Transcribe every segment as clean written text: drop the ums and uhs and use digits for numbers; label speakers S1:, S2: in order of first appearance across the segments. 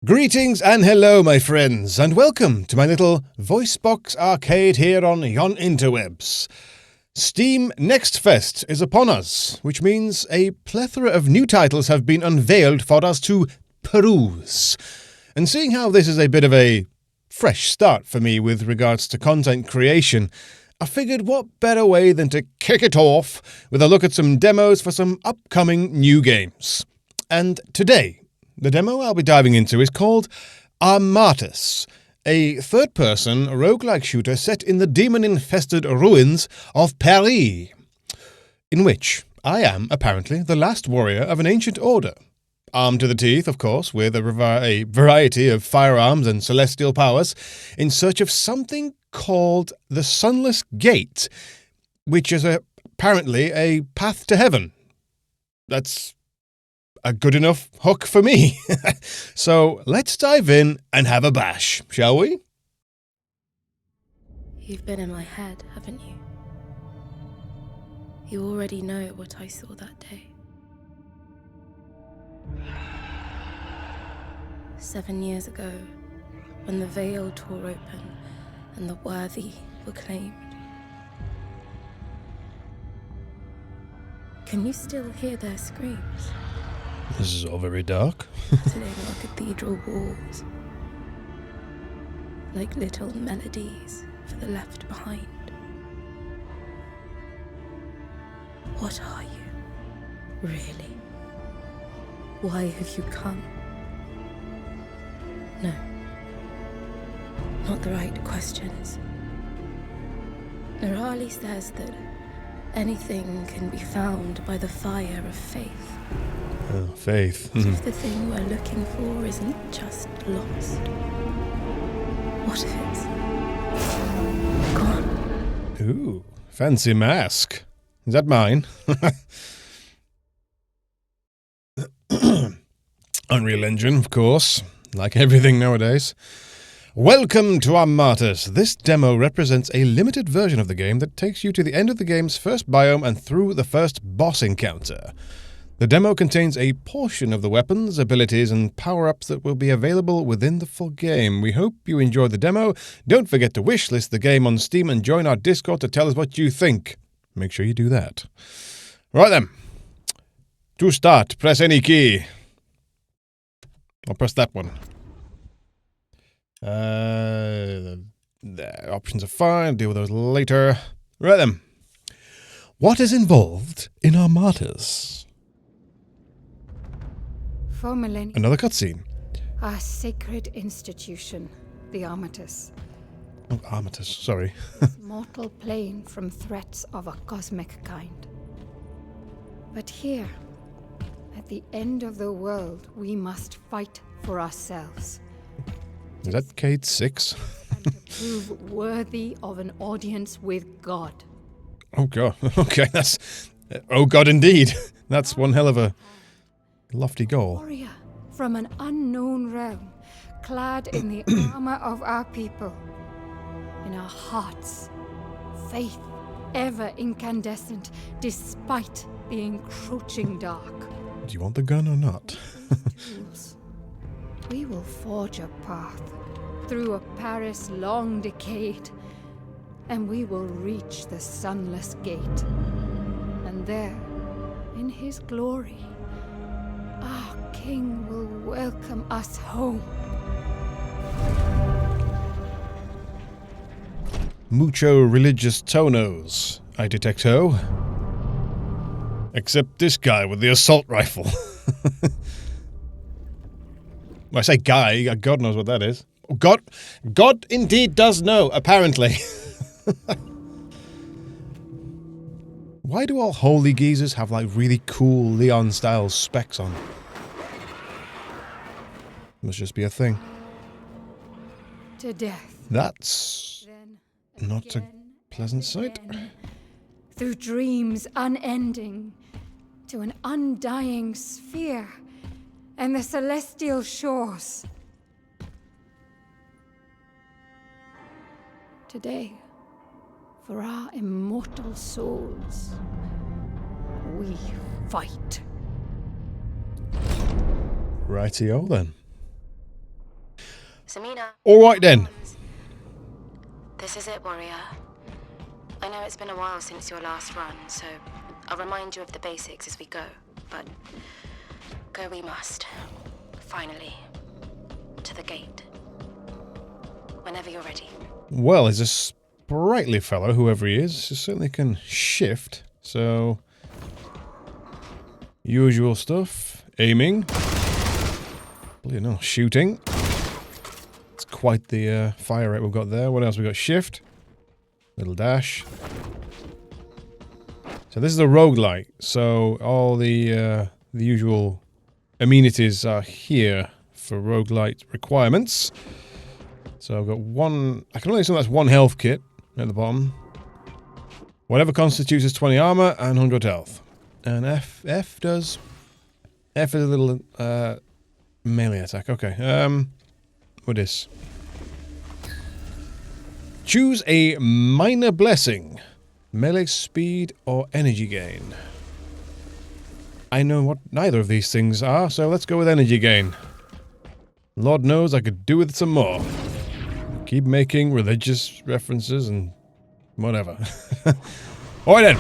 S1: Greetings and hello, my friends, and welcome to my little voice box arcade here on yon interwebs. steamnextfest is upon us, which means a plethora of new titles have been unveiled for us to peruse. And seeing how this is a bit of a fresh start for me with regards to content creation, I figured what better way than to kick it off with a look at some demos for some upcoming new games. And today, the demo I'll be diving into is called Armatus, a third-person roguelike shooter set in the demon-infested ruins of Paris, in which I am, apparently, the last warrior of an ancient order. Armed to the teeth, of course, with a variety of firearms and celestial powers, in search of something called the Sunless Gate, which is apparently a path to heaven. That's a good enough hook for me. So let's dive in and have a bash, shall we?
S2: You've been in my head, haven't you? You already know what I saw that day. 7 years ago, when the veil tore open and the worthy were claimed. Can you still hear their screams?
S1: This is all very dark.
S2: Sitting on cathedral walls, like little melodies for the left behind. What are you, really? Why have you come? No, not the right questions. Nerali says that anything can be found by the fire of faith.
S1: Oh, faith.
S2: What if the thing we're looking for isn't just lost? What if it's gone?
S1: Ooh, fancy mask. Is that mine? Unreal Engine, of course, like everything nowadays. Welcome to Armatus. This demo represents a limited version of the game that takes you to the end of the game's first biome and through the first boss encounter. The demo contains a portion of the weapons, abilities, and power-ups that will be available within the full game. We hope you enjoyed the demo. Don't forget to wishlist the game on Steam and join our Discord to tell us what you think. Make sure you do that. Right then. To start, press any key. I'll press that one. The options are fine. Deal with those later. Right then. What is involved in Armatus?
S3: For millennia,
S1: Another cutscene.
S3: a sacred institution, the Armatus.
S1: Oh, Armatus, sorry.
S3: Mortal plane from threats of a cosmic kind. But here, at the end of the world, we must fight for ourselves.
S1: Is that Cade 6?
S3: And to prove worthy of an audience with God.
S1: Oh god, okay, that's... oh god, indeed. That's one hell of a lofty goal.
S3: Warrior from an unknown realm, clad in the armor of our people. In our hearts, faith ever incandescent despite the encroaching dark.
S1: Do you want the gun or not?
S3: Tools. We will forge a path through a Paris long decayed, and we will reach the Sunless Gate. And there, in his glory, our king will welcome us home.
S1: Mucho religious tonos, I detecto. Except this guy with the assault rifle. When I say guy, God knows what that is. God indeed does know, apparently. Why do all holy geezers have like really cool Leon-style specs on? Must just be a thing.
S3: To death.
S1: That's
S3: Then
S1: not a
S3: again
S1: pleasant
S3: and
S1: sight.
S3: again, through dreams unending, to an undying sphere and the celestial shores. Today, for our immortal souls, we fight.
S1: Rightio then.
S2: Samina.
S1: Alright then.
S2: This is it, warrior. I know it's been a while since your last run, so I'll remind you of the basics as we go. But go we must. Finally. To the gate. Whenever you're ready.
S1: Well, he's a sprightly fellow, whoever he is. He certainly can shift, so... Usual stuff. Aiming. Bloody no, shooting. It's quite the fire rate we've got there. What else we got? Shift. Little dash. So this is a roguelite, so all the usual amenities are here for roguelite requirements. So I've got one... I can only assume that's one health kit at the bottom. Whatever constitutes as 20 armor and 100 health. And F does... F is a little melee attack. Okay. What is? Choose a minor blessing. Melee speed or energy gain. I know what neither of these things are, so let's go with energy gain. Lord knows I could do with some more. Keep making religious references and whatever. Alright then.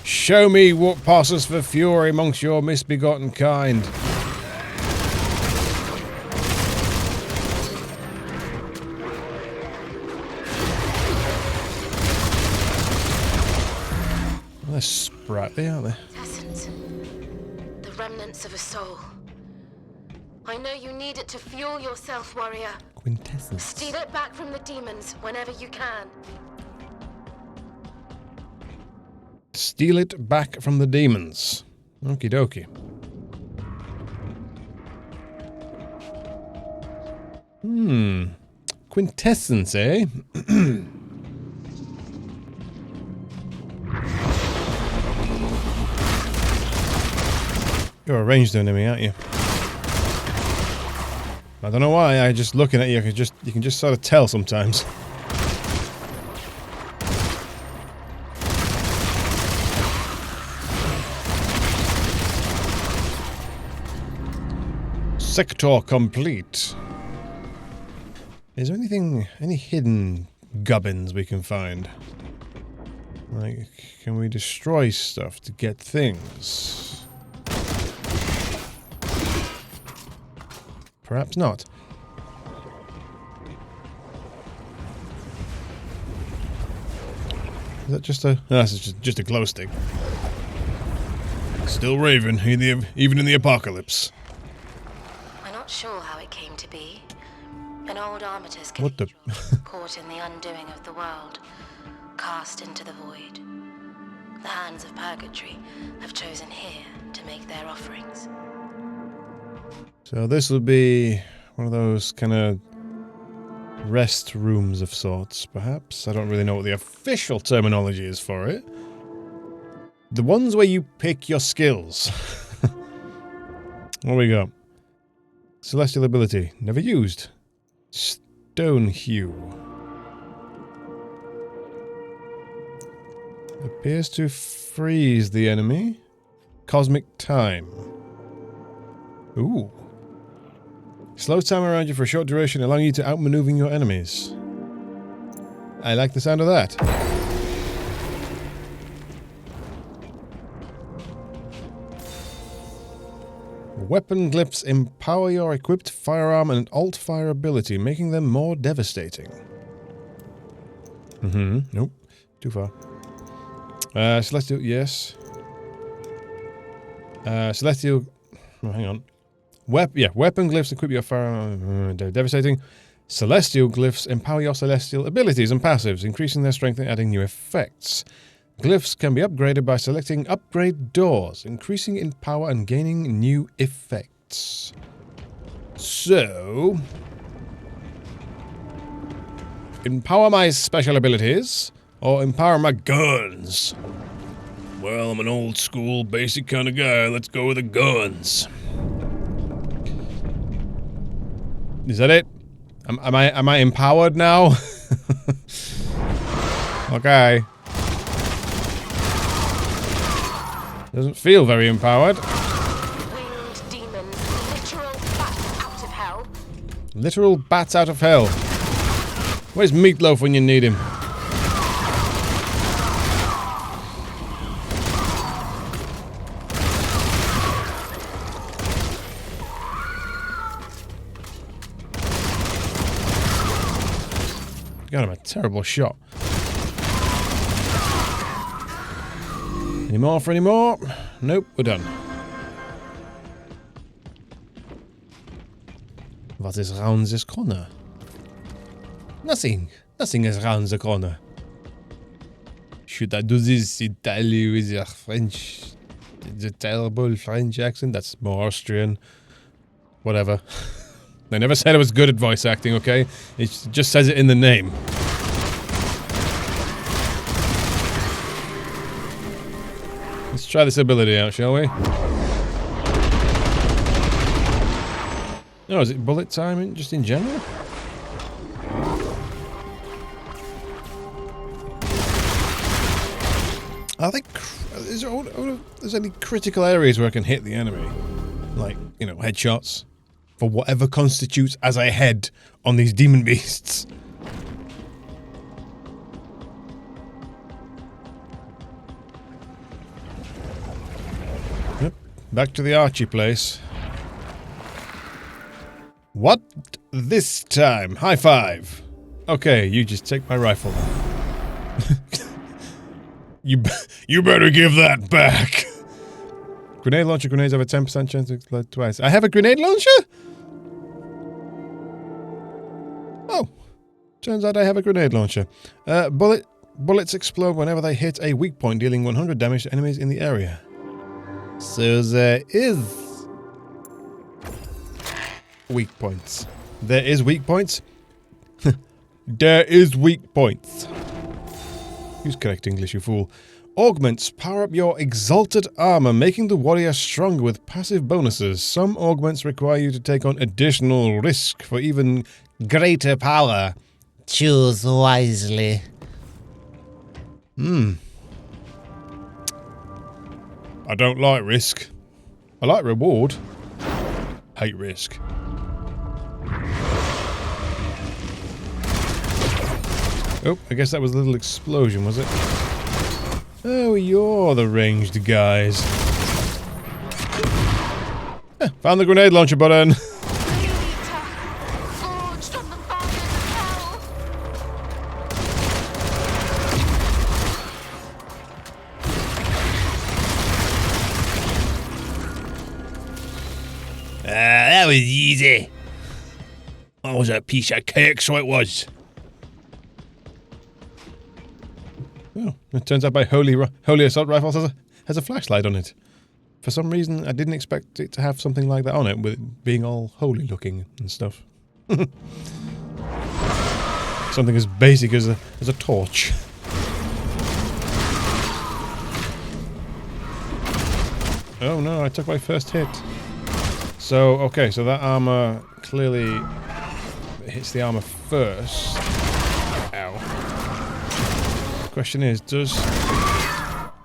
S1: Show me what passes for fury amongst your misbegotten kind. Well, they're sprightly, aren't they?
S2: Essence. The remnants of a soul. I know you need it to fuel yourself, warrior.
S1: Quintessence.
S2: Steal it back from the demons whenever you can.
S1: Steal it back from the demons. Okie dokie. Quintessence, eh? You're a ranged enemy, aren't you? I don't know why, I just looking at you, you can just sort of tell sometimes. Sector complete. Is there any hidden gubbins we can find? Like, can we destroy stuff to get things? Perhaps not. Is that just a... No, that's just a glow stick. Still raving, even in the apocalypse.
S2: I'm not sure how it came to be. An old Armatus
S1: What the...
S2: caught in the undoing of the world, cast into the void. The hands of purgatory have chosen here to make their offerings.
S1: So this will be one of those kind of rest rooms of sorts, perhaps. I don't really know what the official terminology is for it. The ones where you pick your skills. What we got? Celestial ability. Never used. Stone hue. Appears to freeze the enemy. Cosmic time. Ooh. Slow time around you for a short duration, allowing you to outmaneuver your enemies. I like the sound of that. Weapon glyphs empower your equipped firearm and alt-fire ability, making them more devastating. Nope. Too far. Celestial, yes. Celestial... Oh, hang on. Weapon glyphs equip your firearm. Devastating. Celestial glyphs empower your celestial abilities and passives, increasing their strength and adding new effects. Glyphs can be upgraded by selecting upgrade doors, increasing in power and gaining new effects. So... empower my special abilities, or empower my guns? Well, I'm an old school, basic kind of guy. Let's go with the guns. Is that it? Am I empowered now? Okay. Doesn't feel very empowered.
S2: Winged demons, literal bat out of hell.
S1: Literal bats out of hell. Where's Meatloaf when you need him? God, I'm a terrible shot. Any more for any more? Nope, we're done. What is round this corner? Nothing. Nothing is round the corner. Should I do this in Italy with your French? The terrible French accent? That's more Austrian. Whatever. They never said I was good at voice acting, okay? It just says it in the name. Let's try this ability out, shall we? Oh, is it bullet time just in general? I think there's any critical areas where I can hit the enemy. Like, you know, headshots. For whatever constitutes as a head on these demon beasts. Yep, back to the Archie place. What? This time? High five. Okay, you just take my rifle. You better give that back. Grenade launcher. Grenades have a 10% chance to explode twice. I have a grenade launcher? Oh. Turns out I have a grenade launcher. Bullets explode whenever they hit a weak point, dealing 100 damage to enemies in the area. So there is weak points. There is weak points? There is weak points. Use correct English, you fool. Augments power up your exalted armor, making the warrior stronger with passive bonuses. Some augments require you to take on additional risk for even greater power. Choose wisely. I don't like risk. I like reward. Hate risk. Oh, I guess that was a little explosion, was it? Oh, you're the ranged guys. Found the grenade launcher button. That was easy. I was a piece of cake, so it was. Oh, it turns out my holy assault rifle has a flashlight on it. For some reason, I didn't expect it to have something like that on it, with it being all holy looking and stuff. Something as basic as a torch. Oh no, I took my first hit. So, okay, so that armor clearly hits the armor first. Ow. Question is, does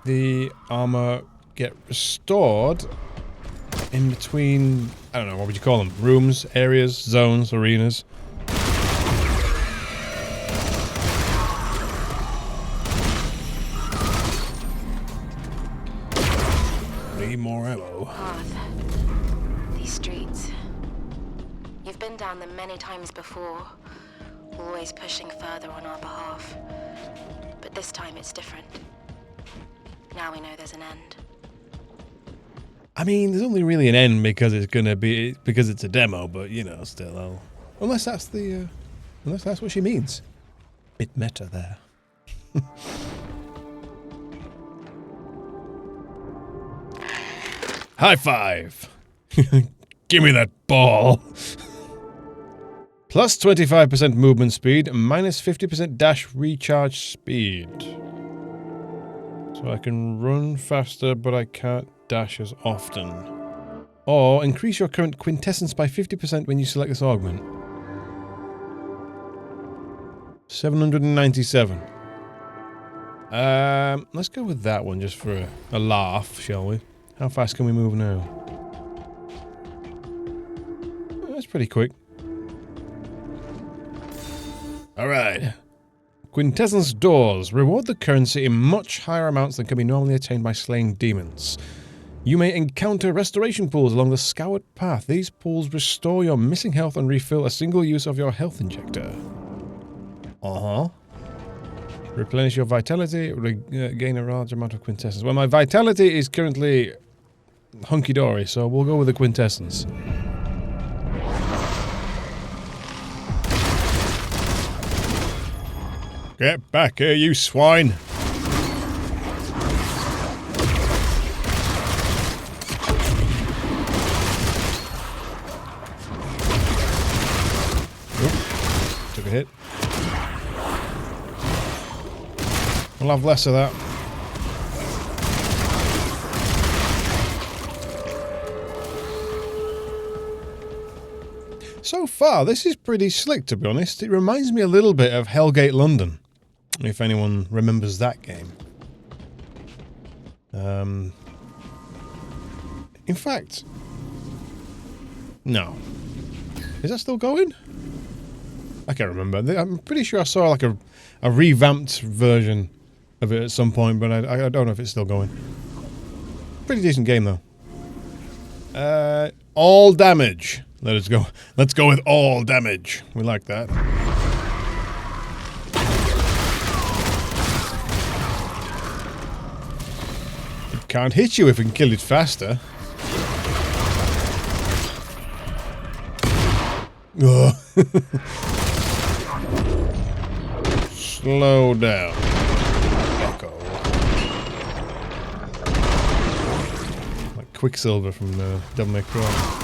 S1: the armor get restored in between, I don't know, what would you call them? Rooms, areas, zones, arenas? Need more ammo.
S2: These streets. You've been down them many times before, always pushing further on our behalf. But this time it's different. Now we know there's an end.
S1: I mean, there's only really an end because it's a demo, but you know, still, unless that's what she means. Bit meta there. High five! Give me that ball! Plus 25% movement speed, minus 50% dash recharge speed. So I can run faster, but I can't dash as often. Or increase your current quintessence by 50% when you select this augment. 797. Let's go with that one just for a laugh, shall we? How fast can we move now? That's pretty quick. Alright. Quintessence doors. Reward the currency in much higher amounts than can be normally attained by slaying demons. You may encounter restoration pools along the scoured path. These pools restore your missing health and refill a single use of your health injector. Uh-huh. Replenish your vitality, gain a large amount of quintessence. Well, my vitality is currently hunky-dory, so we'll go with the quintessence. Get back here, you swine! Oop, took a hit. We'll have less of that. So far, this is pretty slick, to be honest. It reminds me a little bit of Hellgate London, if anyone remembers that game. In fact, no. Is that still going? I can't remember. I'm pretty sure I saw like a revamped version of it at some point, but I don't know if it's still going. Pretty decent game, though. All damage. Let's go. Let's go with all damage. We like that. It can't hit you if it can kill it faster. Slow down. Echo. Like Quicksilver from Devil May Cry.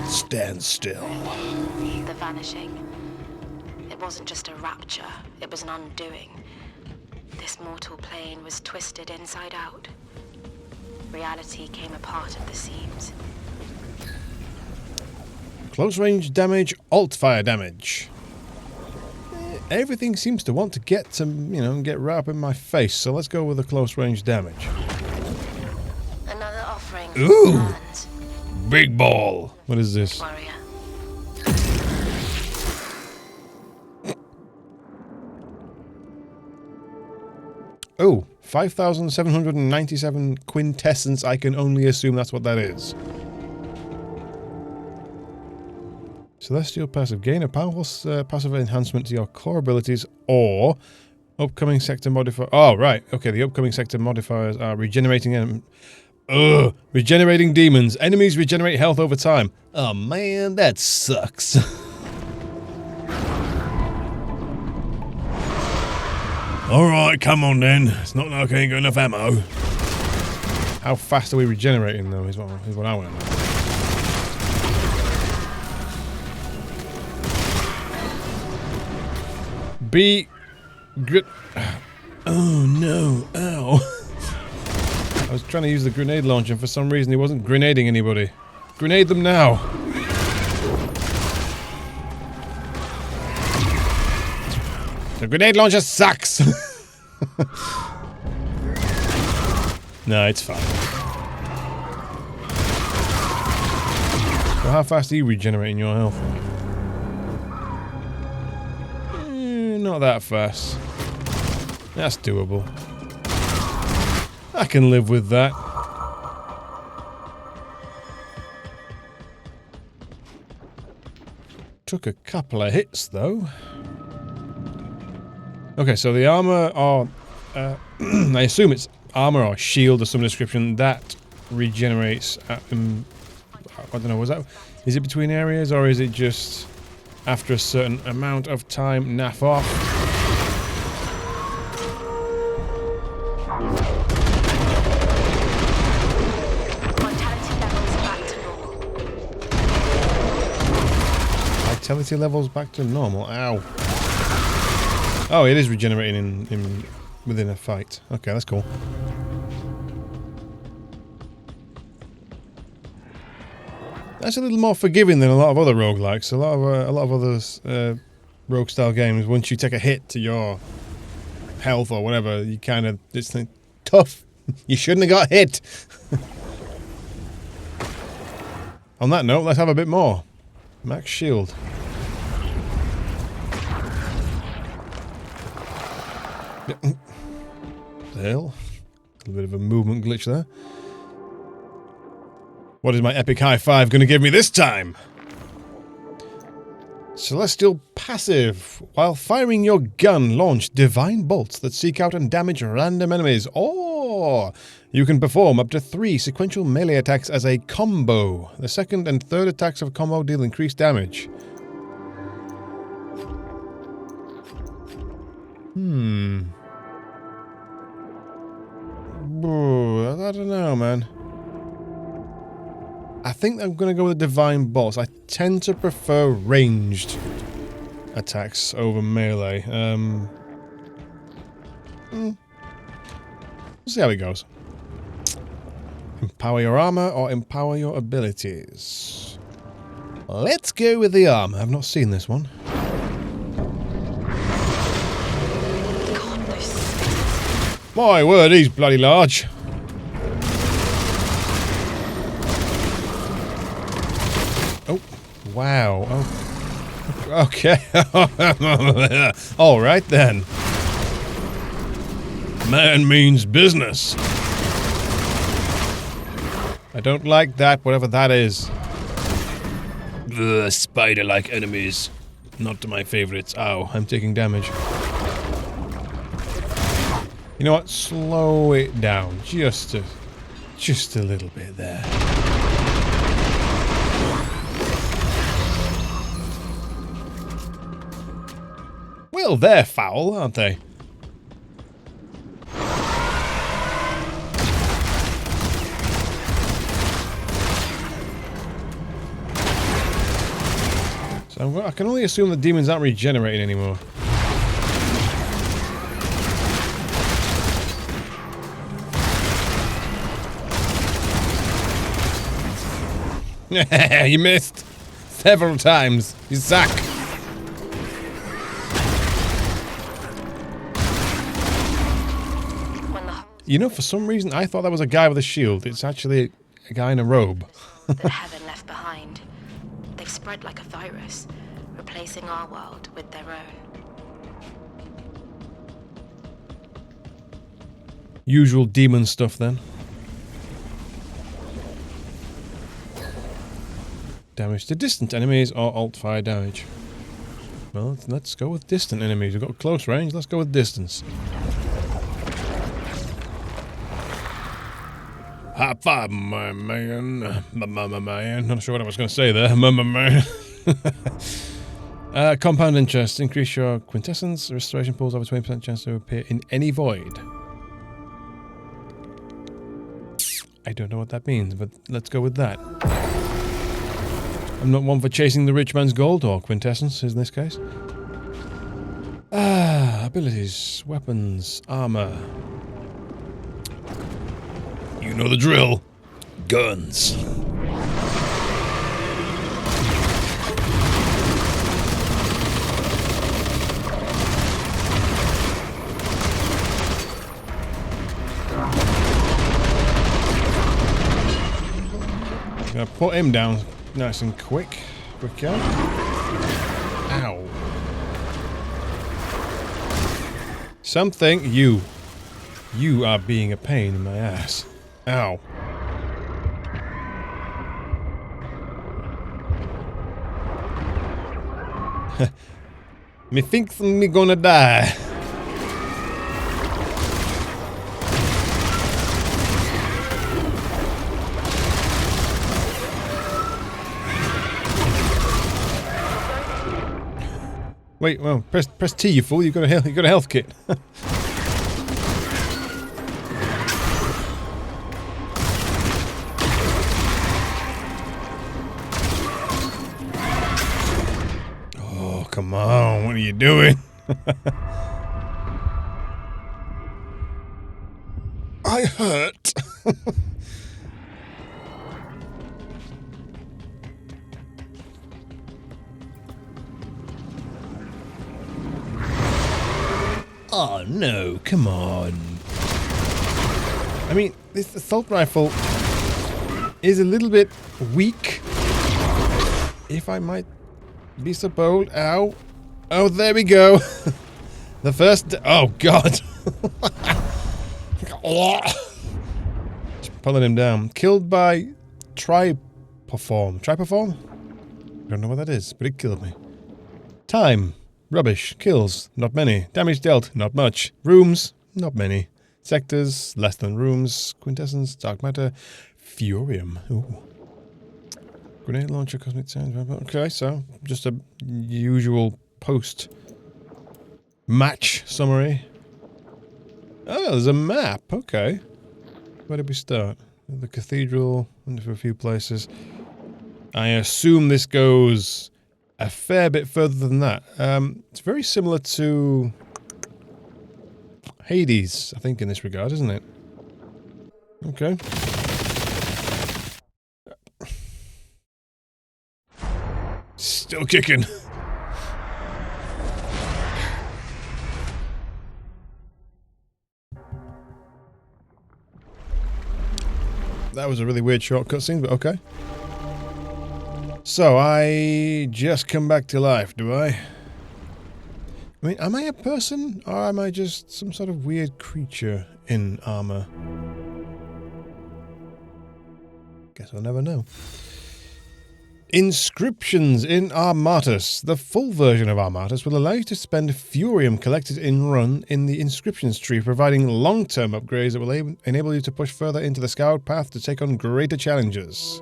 S1: Stand still.
S2: The vanishing. It wasn't just a rapture, it was an undoing. This mortal plane was twisted inside out. Reality came apart at the seams.
S1: Close range damage, alt fire damage. Everything seems to want to get get right up in my face, so let's go with the close range damage.
S2: Another offering.
S1: Ooh! Big ball! What is this?
S2: Warrior.
S1: Oh, 5,797 quintessence. I can only assume that's what that is. Celestial passive. Gain a powerful passive enhancement to your core abilities or upcoming sector modifier. Oh, right. Okay, the upcoming sector modifiers are regenerating regenerating demons. Enemies regenerate health over time. Oh, man, that sucks. Alright, come on then. It's not like I ain't got enough ammo. How fast are we regenerating, though, is what I want to know. Oh no, ow. I was trying to use the grenade launcher and for some reason he wasn't grenading anybody. Grenade them now. The grenade launcher sucks. No, it's fine. So how fast are you regenerating your health? Not that fast. That's doable. I can live with that. Took a couple of hits, though. Okay, so the armor, or I assume it's armor or shield of some description that regenerates. I don't know. Is it between areas or is it just after a certain amount of time? Naff off. Vitality levels back to normal. Ow. Oh, it is regenerating within a fight. Okay, that's cool. That's a little more forgiving than a lot of other roguelikes. A lot of other rogue style games. Once you take a hit to your health or whatever, you kind of just think tough. You shouldn't have got hit. On that note, let's have a bit more. Max shield. The hell? A little bit of a movement glitch there. What is my epic high five going to give me this time? Celestial passive. While firing your gun, launch divine bolts that seek out and damage random enemies. Or you can perform up to 3 sequential melee attacks as a combo. The second and third attacks of combo deal increased damage. I don't know, man. I think I'm going to go with divine bolts. I tend to prefer ranged attacks over melee. We'll see how it goes. Empower your armor or empower your abilities. Let's go with the armor. I've not seen this one. My word, he's bloody large. Oh, wow. Oh, okay. All right then. Man means business. I don't like that, whatever that is. Ugh, spider-like enemies. Not my favorites. Ow, I'm taking damage. You know what? Slow it down. Just a little bit there. Well, they're foul, aren't they? So I can only assume the demons aren't regenerating anymore. You missed several times. You suck. You know, for some reason, I thought that was a guy with a shield. It's actually a guy in a robe.
S2: That heaven left behind. They've spread like a virus, replacing our world with their own.
S1: Usual demon stuff, then. Damage to distant enemies or alt-fire damage. Well, let's go with distant enemies. We've got close range, let's go with distance. High five, my man. My man. Not sure what I was going to say there. My man. Compound interest. Increase your quintessence. Restoration pools have a 20% chance to appear in any void. I don't know what that means, but let's go with that. I'm not one for chasing the rich man's gold, or quintessence in this case. Abilities, weapons, armor. You know the drill. Guns. Gonna put him down nice and quick. Quicker. Ow. Something. You are being a pain in my ass. Ow. Me thinks me gonna die. Wait, well, press T, you fool. You got a health kit. Oh, come on. What are you doing? I hurt. Oh no, come on. I mean, this assault rifle is a little bit weak, if I might be so bold. Ow. Oh, there we go. The first... Oh, God. Just pulling him down. Killed by Triperform. Triperform? I don't know what that is, but it killed me. Time. Rubbish. Kills. Not many. Damage dealt. Not much. Rooms. Not many. Sectors. Less than rooms. Quintessence. Dark matter. Furium. Ooh. Grenade launcher. Cosmic sound. Okay, so just a usual post match summary. Oh, there's a map. Okay. Where did we start? The cathedral. Went for a few places. I assume this goes a fair bit further than that. It's very similar to Hades, I think, in this regard, isn't it? Okay. Still kicking. That was a really weird shortcut scene, but okay. So, I just come back to life, do I? I mean, am I a person, or am I just some sort of weird creature in armor? Guess I'll never know. Inscriptions in Armatus. The full version of Armatus will allow you to spend Furium collected in Run in the inscriptions tree, providing long-term upgrades that will enable you to push further into the scoured path to take on greater challenges.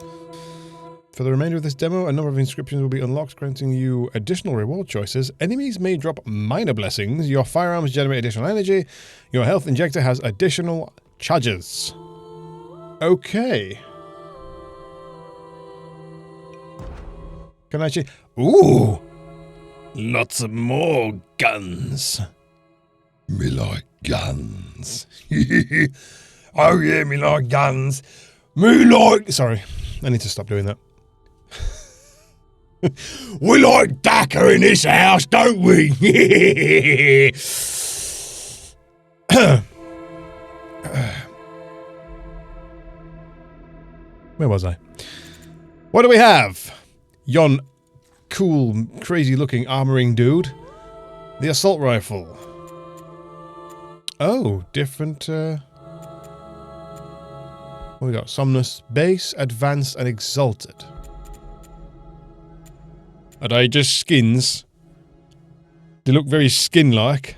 S1: For the remainder of this demo, a number of inscriptions will be unlocked, granting you additional reward choices. Enemies may drop minor blessings, your firearms generate additional energy, your health injector has additional charges. Okay. Can I actually... Ooh! Lots of more guns. Me like guns. Oh yeah, me like guns. Me like... Sorry, I need to stop doing that. We like Dakar in this house, don't we? Where was I? What do we have? Yon cool, crazy-looking armoring dude. The assault rifle. Oh, different, What we got? Somnus, base, advanced, and exalted. Are they just skins? They look very skin-like.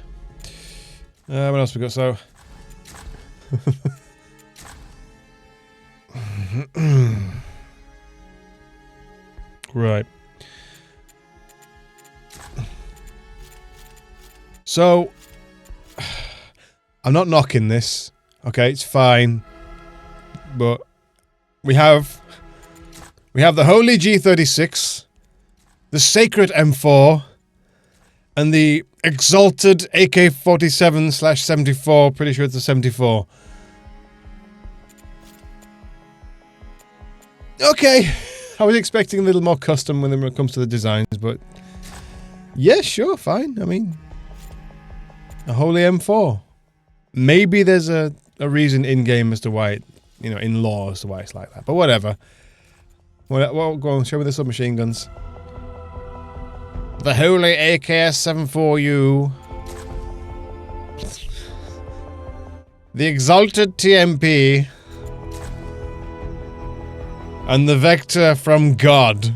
S1: What else we got? So... Right. So, I'm not knocking this. Okay, it's fine. But we have the Holy G36, the Sacred M4, and the Exalted AK-47/74. Pretty sure it's a 74. Okay. I was expecting a little more custom when it comes to the designs, but yeah, sure, fine. I mean, a Holy M4. Maybe there's a reason in-game as to why it, you know, in law as to why it's like that, but whatever. Well, go on, show me the submachine guns. The Holy AKS-74U. The Exalted TMP. And the Vector from God.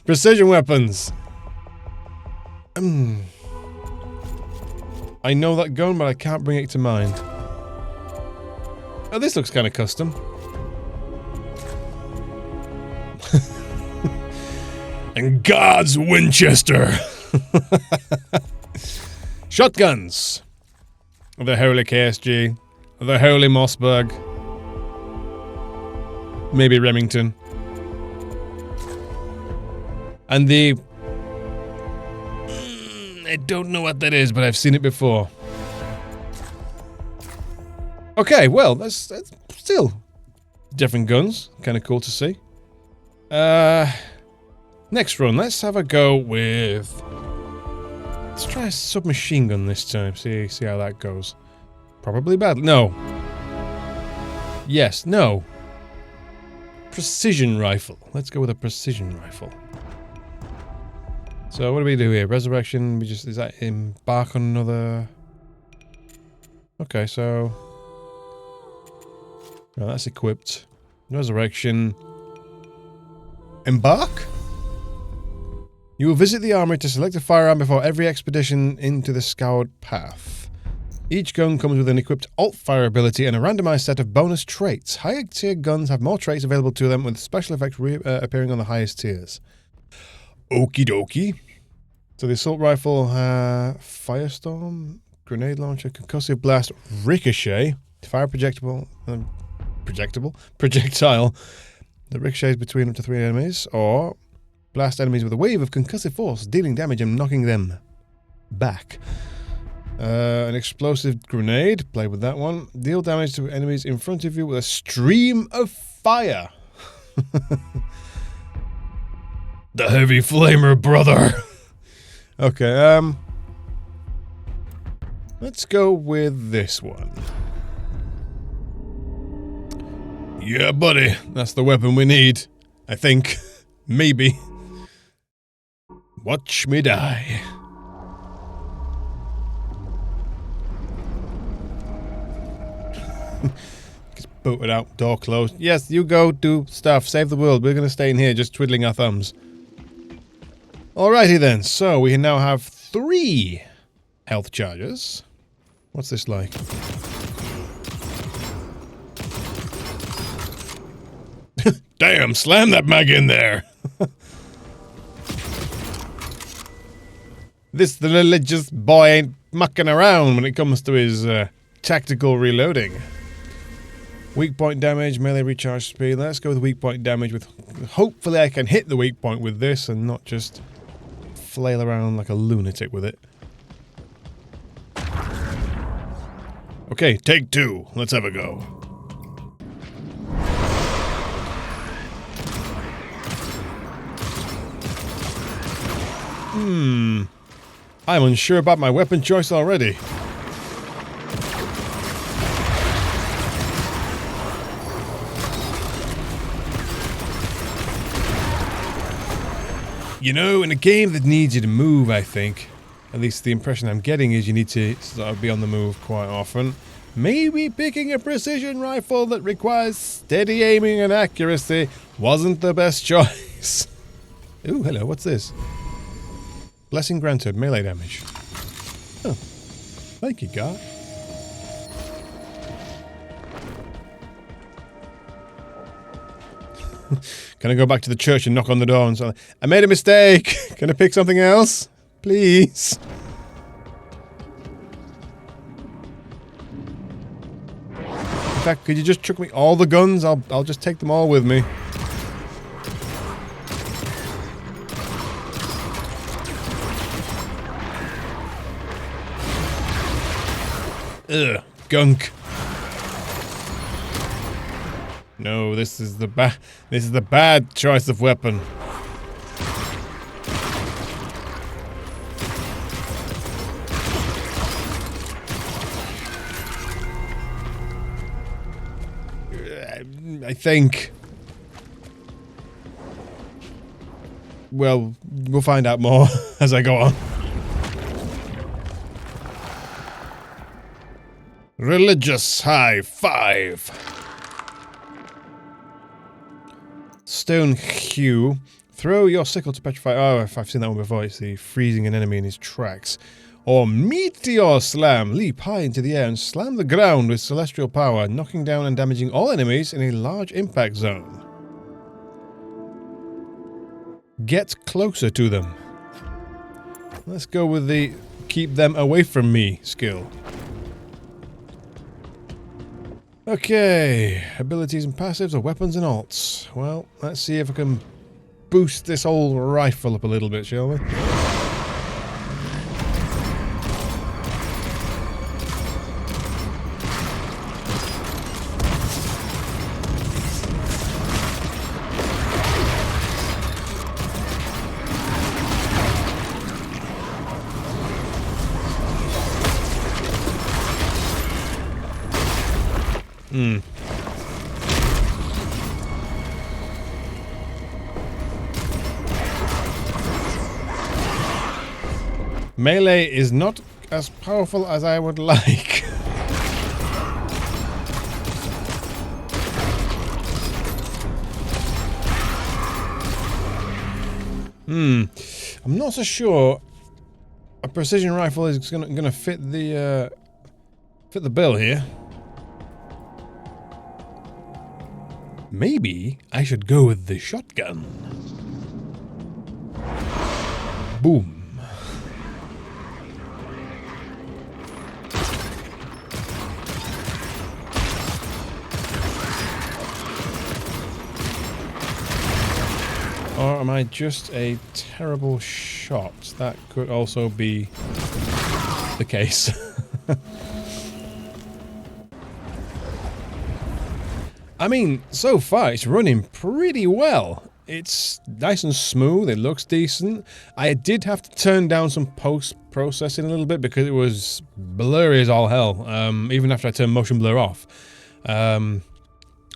S1: Precision weapons. I know that gun, but I can't bring it to mind. Oh, this looks kind of custom. And God's Winchester. Shotguns. The Holy KSG. The Holy Mossberg. Maybe Remington. And the... I don't know what that is, but I've seen it before. Okay, well, that's still different guns. Kind of cool to see. Next run, let's have a go with... Let's try a submachine gun this time. See how that goes. Probably bad. No. Yes, no. Precision rifle. Let's go with a precision rifle. So what do we do here? Resurrection. Is that embark on another Okay, so... Well, that's equipped. Resurrection. Embark? You will visit the armory to select a firearm before every expedition into the scoured path. Each gun comes with an equipped alt-fire ability and a randomized set of bonus traits. Higher tier guns have more traits available to them, with special effects appearing on the highest tiers. Okie dokie. So the assault rifle, firestorm, grenade launcher, concussive blast, ricochet, fire projectile that ricochets between up to 3 enemies, or blast enemies with a wave of concussive force, dealing damage and knocking them back. An explosive grenade, play with that one. Deal damage to enemies in front of you with a stream of fire. The heavy flamer, brother. Okay, let's go with this one. Yeah, buddy, that's the weapon we need. I think. Maybe. Watch me die. Just booted out, door closed. Yes, you go do stuff, save the world. We're gonna stay in here just twiddling our thumbs. Alrighty then, so we now have 3 health charges. What's this like? Damn, slam that mag in there! The religious boy ain't mucking around when it comes to his tactical reloading. Weak point damage, melee recharge speed. Let's go with weak point damage. With hopefully I can hit the weak point with this and not just flail around like a lunatic with it. Okay, take 2. Let's have a go. I'm unsure about my weapon choice already. You know, in a game that needs you to move, I think, at least the impression I'm getting is you need to sort of be on the move quite often. Maybe picking a precision rifle that requires steady aiming and accuracy wasn't the best choice. Ooh, hello, what's this? Blessing granted, melee damage. Oh, thank you, God. Can I go back to the church and knock on the door and say, I made a mistake. Can I pick something else? Please. In fact, could you just chuck me all the guns? I'll just take them all with me. Ugh, gunk. No, this is the bad choice of weapon. I think. Well, we'll find out more as I go on. Religious high 5. Stone Hue. Throw your sickle to petrify. Oh, I've seen that one before. It's the freezing an enemy in his tracks. Or Meteor Slam. Leap high into the air and slam the ground with celestial power, knocking down and damaging all enemies in a large impact zone. Get closer to them. Let's go with the keep them away from me skill. Okay, abilities and passives or weapons and alts. Well, let's see if I can boost this old rifle up a little bit, shall we? Melee is not as powerful as I would like. I'm not so sure a precision rifle is gonna fit the bill here. Maybe I should go with the shotgun. Boom. Or am I just a terrible shot? That could also be the case. I mean, so far it's running pretty well. It's nice and smooth, it looks decent. I did have to turn down some post-processing a little bit because it was blurry as all hell, even after I turned motion blur off. I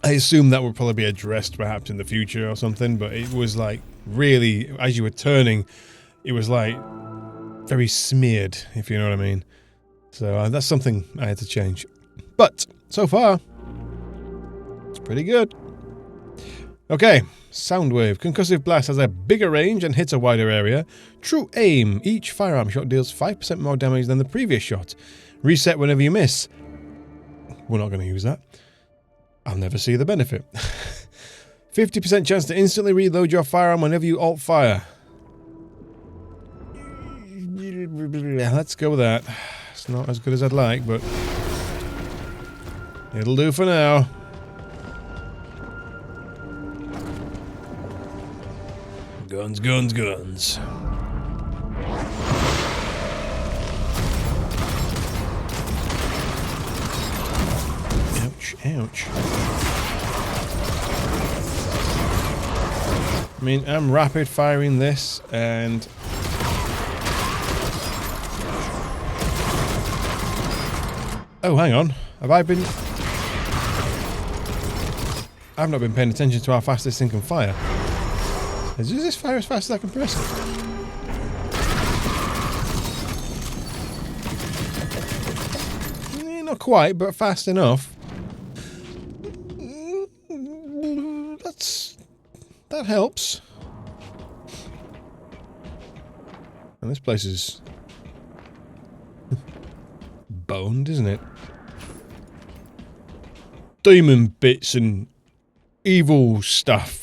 S1: assume that would probably be addressed perhaps in the future or something, but it was like really, as you were turning, it was like very smeared, if you know what I mean. So that's something I had to change. But so far, it's pretty good. Okay, Soundwave. Concussive Blast has a bigger range and hits a wider area. True Aim. Each firearm shot deals 5% more damage than the previous shot. Reset whenever you miss. We're not going to use that. I'll never see the benefit. 50% chance to instantly reload your firearm whenever you alt fire. Let's go with that. It's not as good as I'd like, but it'll do for now. Guns, guns, guns. Ouch, ouch. I mean, I'm rapid firing this and oh, hang on. I've not been paying attention to how fast this thing can fire. Does this fire as fast as I can press it? Not quite, but fast enough. That helps. And this place is boned, isn't it? Demon bits and evil stuff.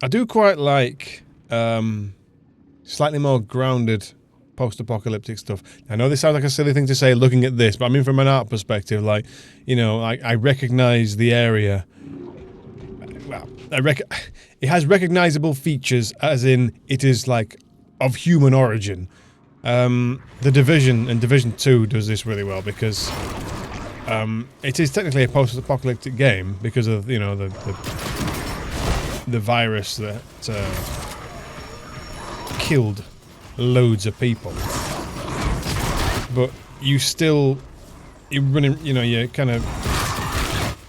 S1: I do quite like slightly more grounded post-apocalyptic stuff. I know this sounds like a silly thing to say looking at this, but I mean from an art perspective, like, you know, I recognize the area. Well, it has recognizable features, as in it is like of human origin. The Division and Division 2 does this really well because it is technically a post-apocalyptic game because of, you know, the virus that killed loads of people, but you're running, you know, you're kind of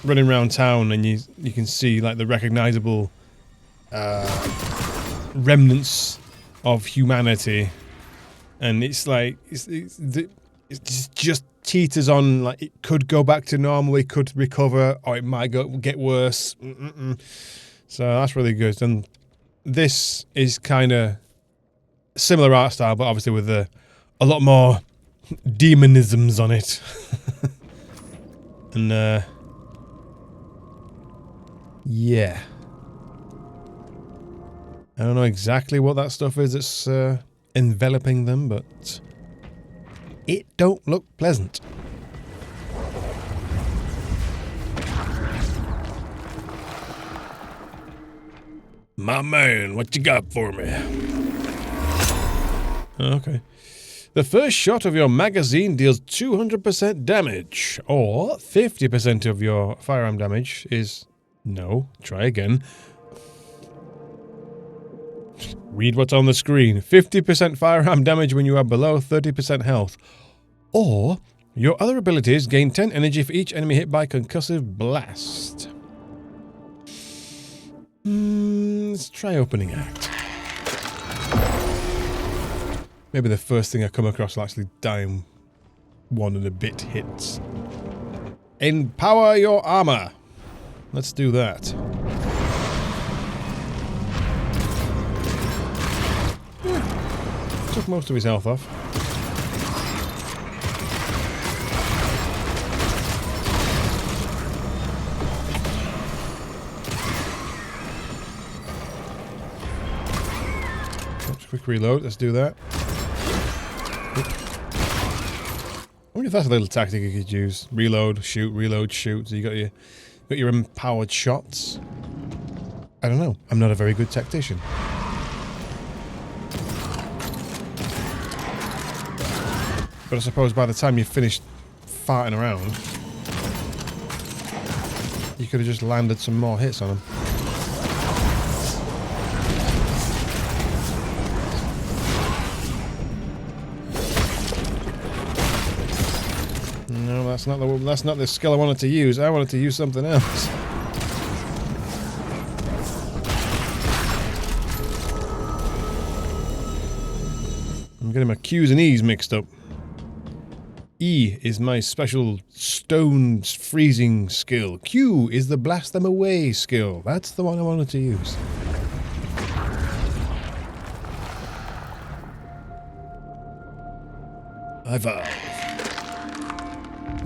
S1: running around town and you can see like the recognizable remnants of humanity, and it's like it just teeters on, like it could go back to normal, it could recover, or it might get worse. So that's really good. And this is kind of similar art style, but obviously with a lot more demonisms on it. And yeah, I don't know exactly what that stuff is that's enveloping them, but it don't look pleasant. My man, what you got for me? Okay. The first shot of your magazine deals 200% damage, or 50% of your firearm damage is... No, try again. Read what's on the screen. 50% firearm damage when you are below 30% health. Or, your other abilities gain 10 energy for each enemy hit by concussive blast. Let's try opening act. Maybe the first thing I come across will actually die in 1 and a bit hits. Empower your armor. Let's do that. took most of his health off. Oops, quick reload. Let's do that. I wonder if that's a little tactic you could use. Reload, shoot. So you got your empowered shots. I don't know. I'm not a very good tactician. But I suppose by the time you finished farting around, you could have just landed some more hits on him. No, that's not the skill I wanted to use. I wanted to use something else. I'm getting my Q's and E's mixed up. E is my special stone freezing skill. Q is the blast them away skill. That's the one I wanted to use. Evolve.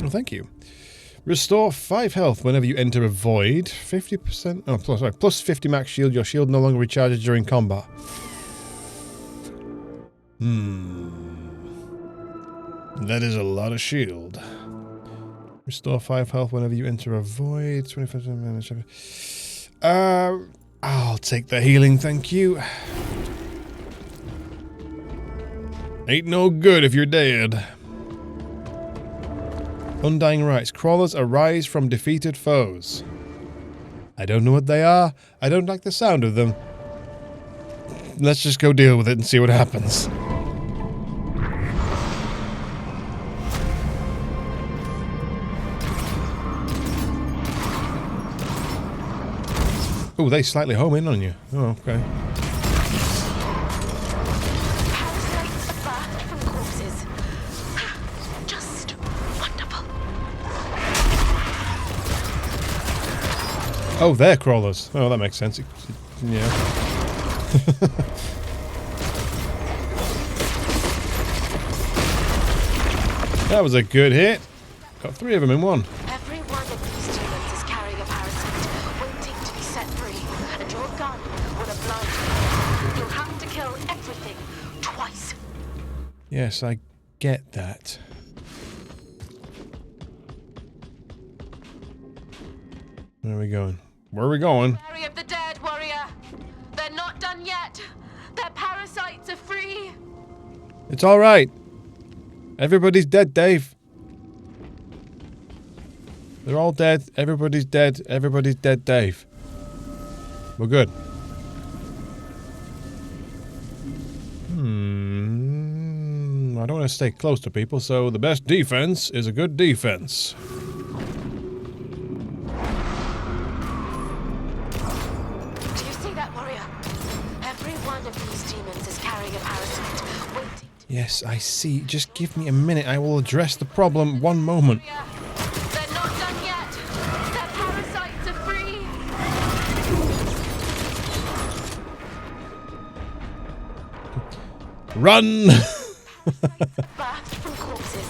S1: Oh, thank you. Restore 5 health whenever you enter a void. 50%. Oh, plus 50 max shield. Your shield no longer recharges during combat. That is a lot of shield. Restore 5 health whenever you enter a void. 25 minutes. I'll take the healing, thank you. Ain't no good if you're dead. Undying Rites. Crawlers arise from defeated foes. I don't know what they are. I don't like the sound of them. Let's just go deal with it and see what happens. Oh, they slightly home in on you. Oh, okay.
S2: Parasites birthed from corpses. Just wonderful.
S1: Oh, they're crawlers. Oh, that makes sense. Yeah. That was a good hit. Got 3 of them in one.
S2: Every one of these demons is carrying a parasite, waiting to be set free. And your gun would have blinded you. You'll have to kill everything twice.
S1: Yes, I get that. Where are we going? Where are we going?
S2: Bury of the dead, warrior. They're not done yet. Their parasites are free.
S1: It's all right. Everybody's dead, Dave. They're all dead. Everybody's dead. Everybody's dead, Dave. We're good. I don't want to stay close to people, so the best defense is a good defense.
S2: Do you see that, warrior? Every one of these demons is carrying a parasite, waiting.
S1: Yes, I see. Just give me a minute. I will address the problem. One moment.
S2: They're not done yet. Their parasites are free.
S1: Run!
S2: Birthed from corpses.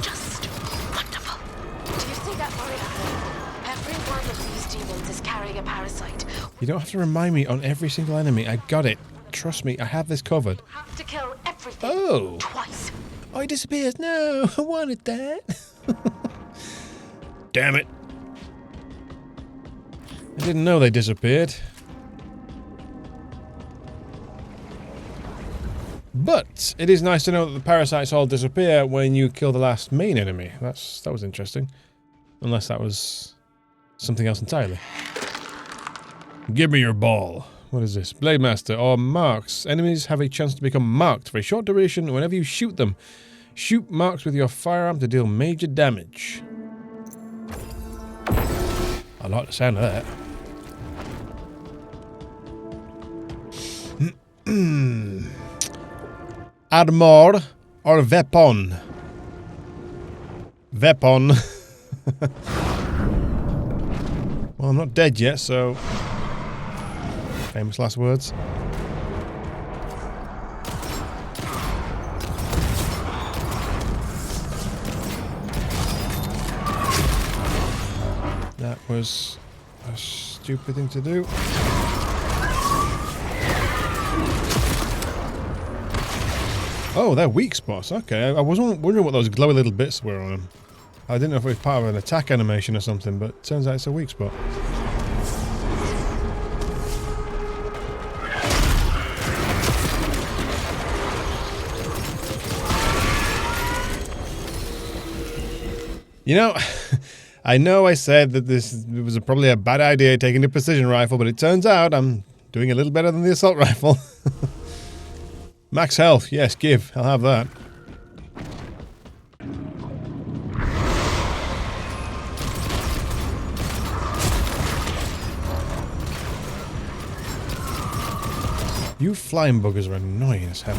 S2: Just wonderful. Do you see that, warrior? Every one of these demons is carrying a parasite.
S1: You don't have to remind me on every single enemy. I got it. Trust me, I have this covered.
S2: You have to kill everything twice.
S1: Oh, he disappears. No, I wanted that. Damn it. I didn't know they disappeared. But it is nice to know that the parasites all disappear when you kill the last main enemy. That was interesting. Unless that was something else entirely. Give me your ball. What is this? Blade Master or marks. Enemies have a chance to become marked for a short duration whenever you shoot them. Shoot marks with your firearm to deal major damage. I like the sound of that. Armor or weapon? Weapon. Well, I'm not dead yet, so... Famous last words. was a stupid thing to do. Oh, they're weak spots. Okay, I was wondering what those glowy little bits were on them. I didn't know if it was part of an attack animation or something, but it turns out it's a weak spot. You know I said that it was probably a bad idea taking the precision rifle, but it turns out I'm doing a little better than the assault rifle. Max health, yes, give. I'll have that. You flying buggers are annoying as hell.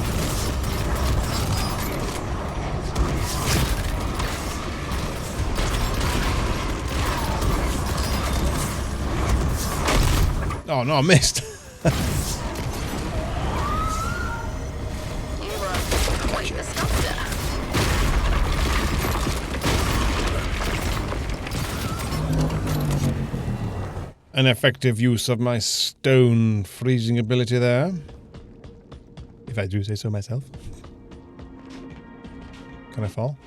S1: Oh no, I missed. An effective use of my stone freezing ability there. If I do say so myself. Can I fall?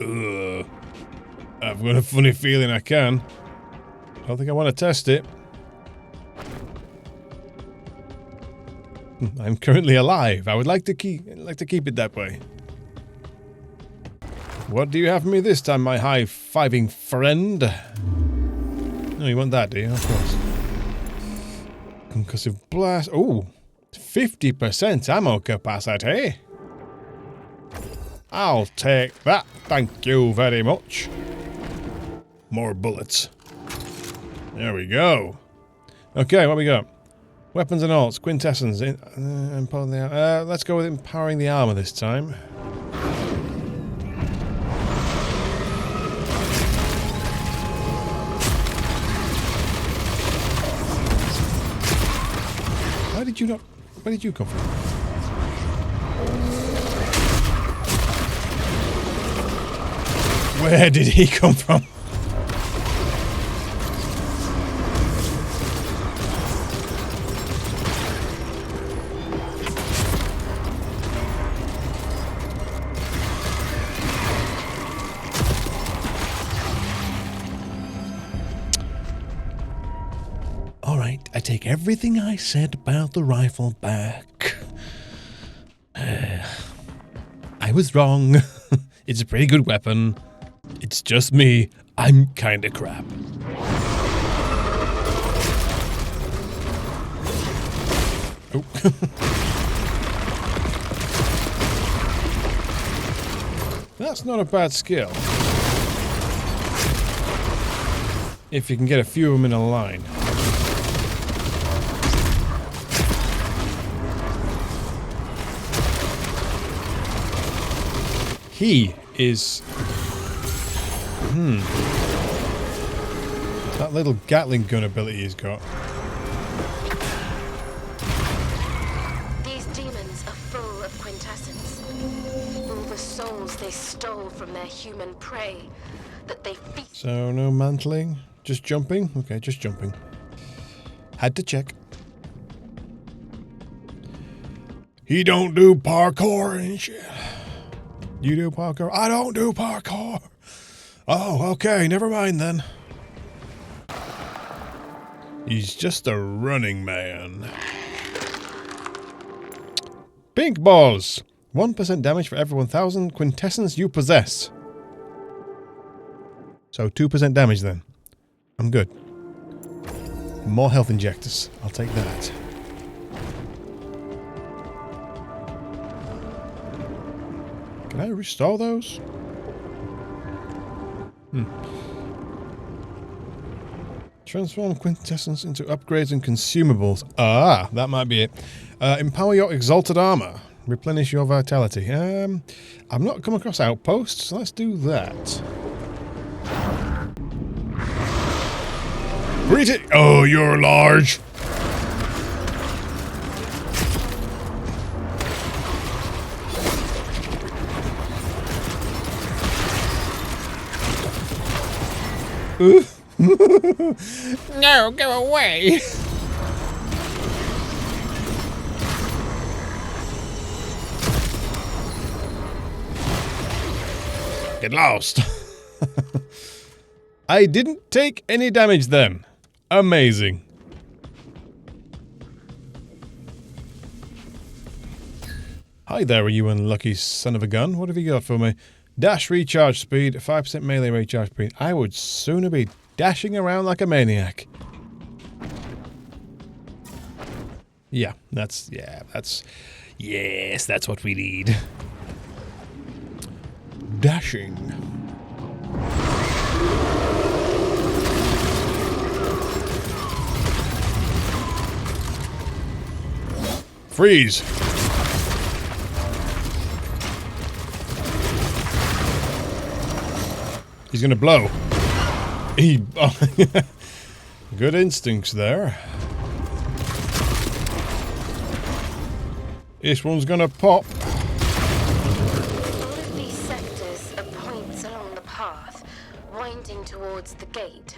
S1: Ugh. I've got a funny feeling I can. I don't think I want to test it. I'm currently alive. I would like to keep it that way. What do you have for me this time, my high-fiving friend? No, you want that, do you? Of course. Concussive blast. Oh, 50% ammo capacity. I'll take that. Thank you very much. More bullets. There we go. Okay, what we got? Weapons and alts, quintessence. Let's go with empowering the armor this time. Why did you not? Where did you come from? Where did he come from? I take everything I said about the rifle back. I was wrong. It's a pretty good weapon. It's just me. I'm kinda crap. Oh. That's not a bad skill. If you can get a few of them in a line. He is... That little Gatling gun ability he's got.
S2: These demons are full of quintessence. All the souls they stole from their human prey that they feast.
S1: So no mantling? Just jumping? Okay, just jumping. Had to check. He don't do parkour and shit. You do parkour? I don't do parkour. Oh, okay, never mind then. He's just a running man. Pink balls. 1% damage for every 1,000 quintessence you possess. So 2% damage then. I'm good. More health injectors. I'll take that. Can I restore those? Transform quintessence into upgrades and consumables. Ah, that might be it. Empower your exalted armor. Replenish your vitality. I've not come across outposts, so let's do that. Greet it. Oh, you're large. No, go away. Get lost. I didn't take any damage then. Amazing. Hi there, you unlucky son of a gun. What have you got for me? Dash recharge speed, 5% melee recharge speed. I would sooner be dashing around like a maniac. Yeah, that's what we need. Dashing. Freeze. He's gonna blow. Good instincts there. This one's gonna pop.
S2: All of these sectors are points along the path, winding towards the gate.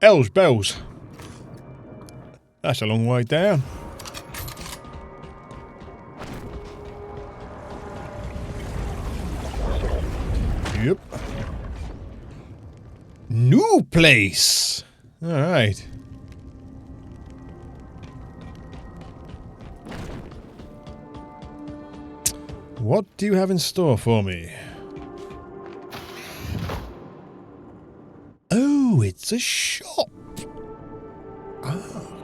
S1: Elves bells. That's a long way down. Yep. New place. All right. What do you have in store for me? Oh, it's a shop.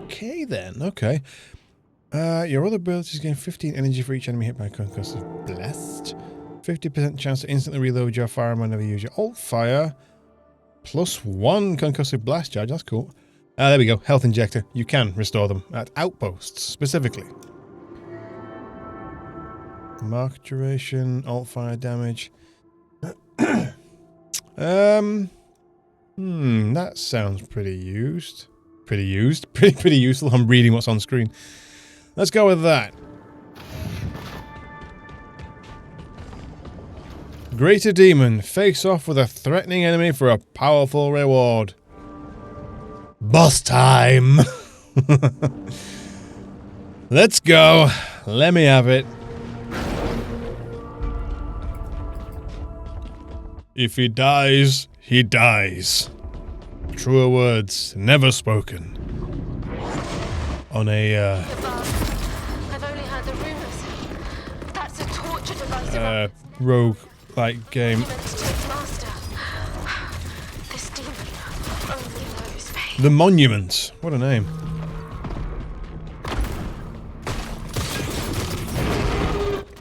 S1: Okay then. Okay. Your other abilities gain 15 energy for each enemy hit by concussive blast. 50% chance to instantly reload your firearm whenever you use your alt fire. +1 concussive blast charge. That's cool. There we go. Health injector. You can restore them at outposts specifically. Mark duration, alt fire damage. That sounds pretty used. Pretty useful. I'm reading what's on screen. Let's go with that. Greater demon, face off with a threatening enemy for a powerful reward. Boss time! Let's go. Let me have it. If he dies, he dies. Truer words never spoken. On a,
S2: I've only heard the rumors. That's a torture device.
S1: rogue-like game.
S2: Meant to take master. This demon only knows pain.
S1: The Monument. What a name.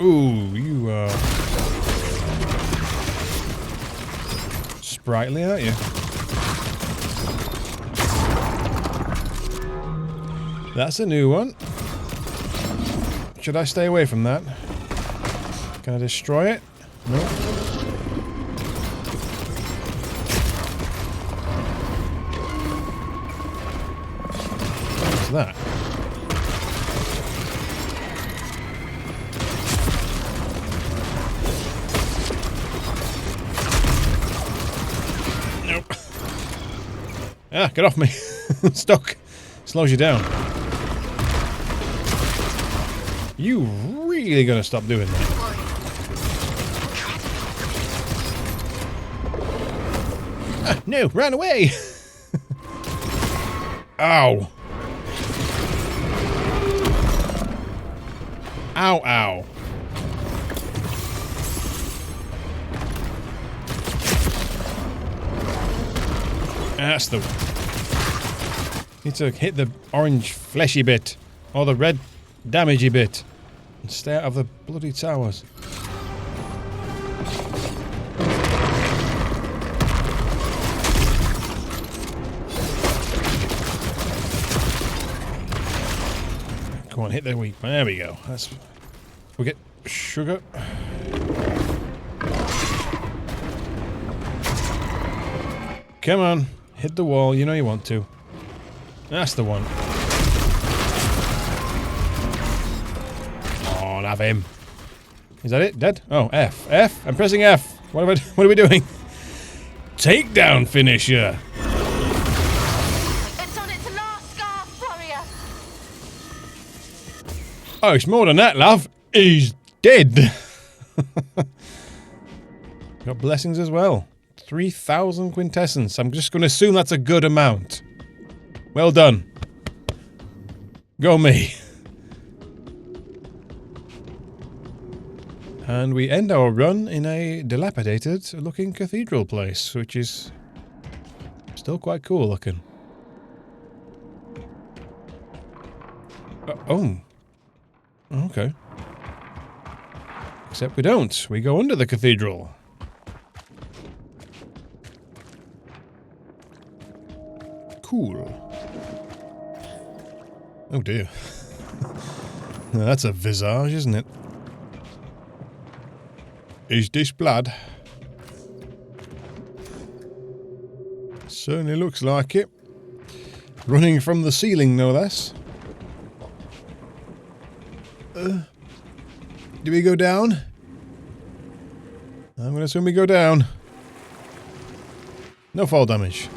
S1: Ooh, you are sprightly, aren't you? That's a new one. Should I stay away from that? Can I destroy it? No. What's that? Nope. Ah, get off me. Stuck. Slows you down. You really gonna stop doing that? Ah, no, run away! Ow. Ow, ow. That's the... Need to hit the orange fleshy bit. Or the red damagey bit. And stay out of the bloody towers. Come on, hit the weak. There we go. That's... We get sugar. Come on. Hit the wall. You know you want to. That's the one. On, have him. Is that it? Dead? Oh, F. F? I'm pressing F. What are we doing? takedown finisher.
S2: It's on its last scarf, warrior.
S1: Oh, it's more than that, love. He's dead. Got blessings as well. 3,000 quintessence. I'm just going to assume that's a good amount. Well done. Go me. And we end our run in a dilapidated looking cathedral place, which is still quite cool looking. Oh. Okay. Except we don't. We go under the cathedral. Cool. Oh dear. Now that's a visage, isn't it? Is this blood? Certainly looks like it. Running from the ceiling, no less. Do we go down? I'm gonna assume we go down. No fall damage.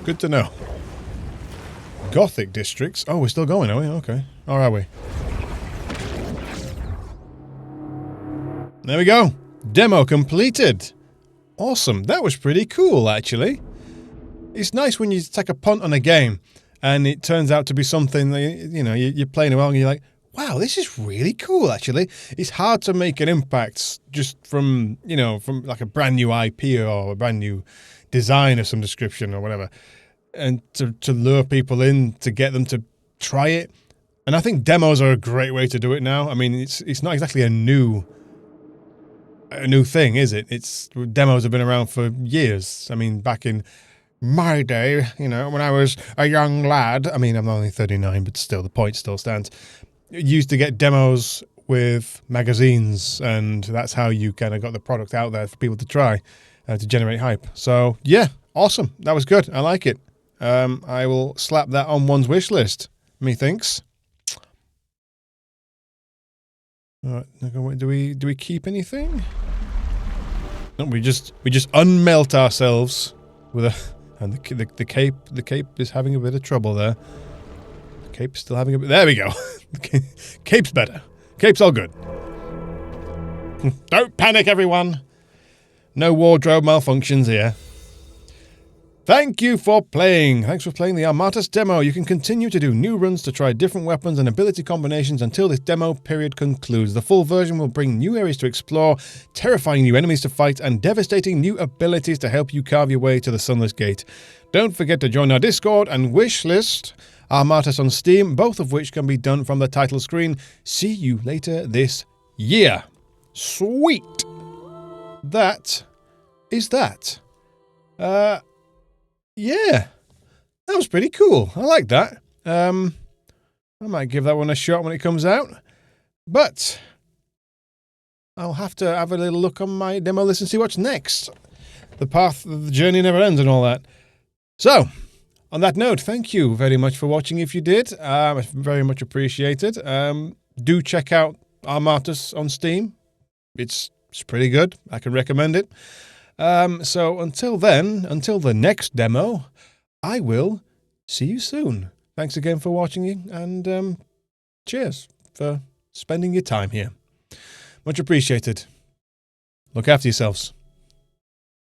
S1: Good to know. Gothic districts. Oh, we're still going, are we? Okay. Or are we? There we go. Demo completed. Awesome. That was pretty cool, actually. It's nice when you take a punt on a game and it turns out to be something that, you know, you're playing along and you're like, wow, this is really cool, actually. It's hard to make an impact just from, you know, from like a brand new IP or a brand new design of some description or whatever. And to lure people in, to get them to try it. And I think demos are a great way to do it now. I mean, it's not exactly a new thing, is it? Demos have been around for years. I mean, back in my day, you know, when I was a young lad, I mean, I'm only 39, but still, the point still stands. You used to get demos with magazines, and that's how you kind of got the product out there for people to try, to generate hype. So, yeah, awesome. That was good. I like it. I will slap that on one's wish list, methinks. All right, do we keep anything? No, we just unmelt ourselves with and the cape is having a bit of trouble there. The cape's still having a bit. There we go. Cape's better. Cape's all good. Don't panic, everyone. No wardrobe malfunctions here. Thank you for playing. Thanks for playing the Armatus demo. You can continue to do new runs to try different weapons and ability combinations until this demo period concludes. The full version will bring new areas to explore, terrifying new enemies to fight, and devastating new abilities to help you carve your way to the Sunless Gate. Don't forget to join our Discord and wishlist Armatus on Steam, both of which can be done from the title screen. See you later this year. Sweet. That is that. Yeah, that was pretty cool. I like that. I might give that one a shot when it comes out. But I'll have to have a little look on my demo list and see what's next. The journey never ends and all that. So, on that note, thank you very much for watching if you did. Very much appreciated. Do check out Armatus on Steam. It's pretty good. I can recommend it. So until then, until the next demo, I will see you soon. Thanks again for watching, and cheers for spending your time here. Much appreciated. Look after yourselves.